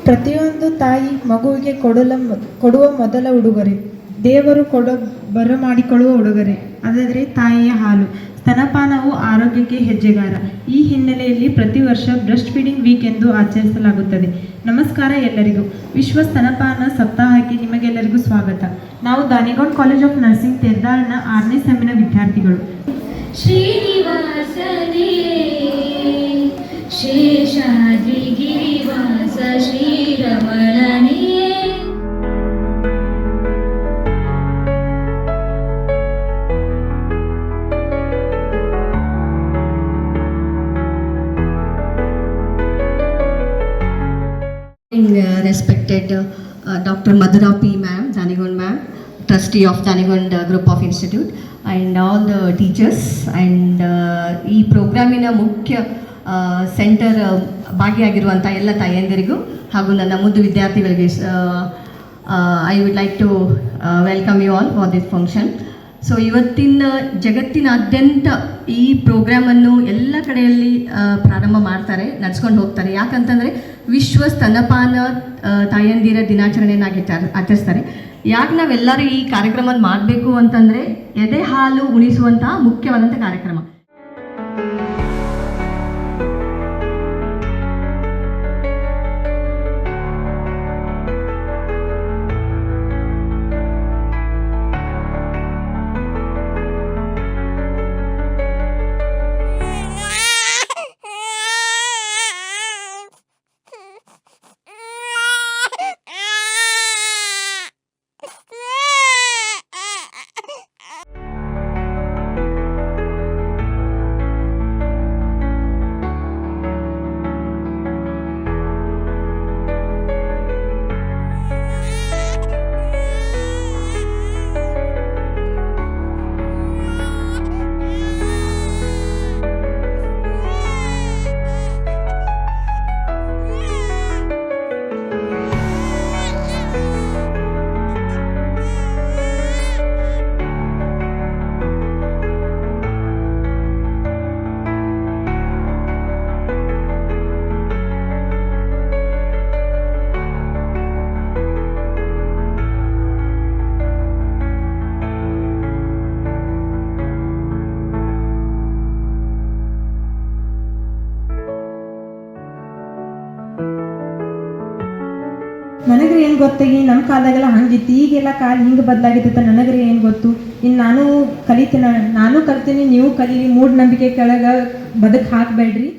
ಪ್ರತಿಯೊಂದು ತಾಯಿ ಮಗುವಿಗೆ ಕೊಡುವ ಮೊದಲ ಉಡುಗೊರೆ, ದೇವರು ಬರಮಾಡಿಕೊಳ್ಳುವ ಉಡುಗೊರೆ ಅದಾದರೆ ತಾಯಿಯ ಹಾಲು. ಸ್ತನಪಾನವು ಆರೋಗ್ಯಕ್ಕೆ ಹೆಜ್ಜೆಗಾರ. ಈ ಹಿನ್ನೆಲೆಯಲ್ಲಿ ಪ್ರತಿ ವರ್ಷ ಬ್ರೆಸ್ಟ್ ಫೀಡಿಂಗ್ ವೀಕ್ ಎಂದು ಆಚರಿಸಲಾಗುತ್ತದೆ. ನಮಸ್ಕಾರ ಎಲ್ಲರಿಗೂ. ವಿಶ್ವ ಸ್ತನಪಾನ ಸಪ್ತಾಹಕ್ಕೆ ನಿಮಗೆಲ್ಲರಿಗೂ ಸ್ವಾಗತ. ನಾವು ದಾನಿಗೊಂಡ್ ಕಾಲೇಜ್ ಆಫ್ ನರ್ಸಿಂಗ್ ತೆರ್ದಾಳ್ನ 6ನೇ ಸೆಮ್ಮಿನ ವಿದ್ಯಾರ್ಥಿಗಳು. ಶ್ರೀನಿವಾಸನೇ Seshadri ಗಿರಿವಾಸ ಶ್ರೀರಮಣನೇ. Respected Dr. Madhura P. Ma'am, Danigond Ma'am, Trustee of Danigond Group of Institute, and all the teachers, and ಈ ಪ್ರೋಗ್ರಾಮಿನ ಮುಖ್ಯ ಸೆಂಟರ್ ಭಾಗಿಯಾಗಿರುವಂಥ ಎಲ್ಲ ತಾಯಂದಿರಿಗೂ ಹಾಗೂ ನನ್ನ ಮುದ್ದು ವಿದ್ಯಾರ್ಥಿಗಳಿಗೆ I would like to welcome you all for this function. So ಇವತ್ತಿನ ಜಗತ್ತಿನಾದ್ಯಂತ ಈ ಪ್ರೋಗ್ರಾಮನ್ನು ಎಲ್ಲ ಕಡೆಯಲ್ಲಿ ಪ್ರಾರಂಭ ಮಾಡ್ತಾರೆ, ನಡೆಸ್ಕೊಂಡು ಹೋಗ್ತಾರೆ. ಯಾಕಂತಂದರೆ ವಿಶ್ವ ಸ್ತನಪಾನ ತಾಯಂದಿರ ದಿನಾಚರಣೆಯನ್ನಾಗಿ ಆಚರಿಸ್ತಾರೆ. ಯಾಕೆ ನಾವೆಲ್ಲರೂ ಈ ಕಾರ್ಯಕ್ರಮ ಮಾಡಬೇಕು ಅಂತಂದರೆ ಎದೆ ಹಾಲು ಉಣಿಸುವಂಥ ಮುಖ್ಯವಾದಂಥ ಕಾರ್ಯಕ್ರಮ. ನನಗ್ರಿ ಏನು ಗೊತ್ತು, ಈ ನಮ್ಮ ಕಾಲದಾಗೆಲ್ಲ ಹಂಗಿತ್ತು, ಈಗೆಲ್ಲ ಕಾಲ ಹಿಂಗೆ ಬದಲಾಗಿತ್ತು. ನನಗ್ರಿ ಏನು ಗೊತ್ತು. ಇನ್ನು ನಾನು ಕಲಿತೀನಿ, ನೀವು ಕಲೀರಿ. ಮೂಢನಂಬಿಕೆ ಕೆಳಗೆ ಬದುಕು ಹಾಕಬೇಡ್ರಿ.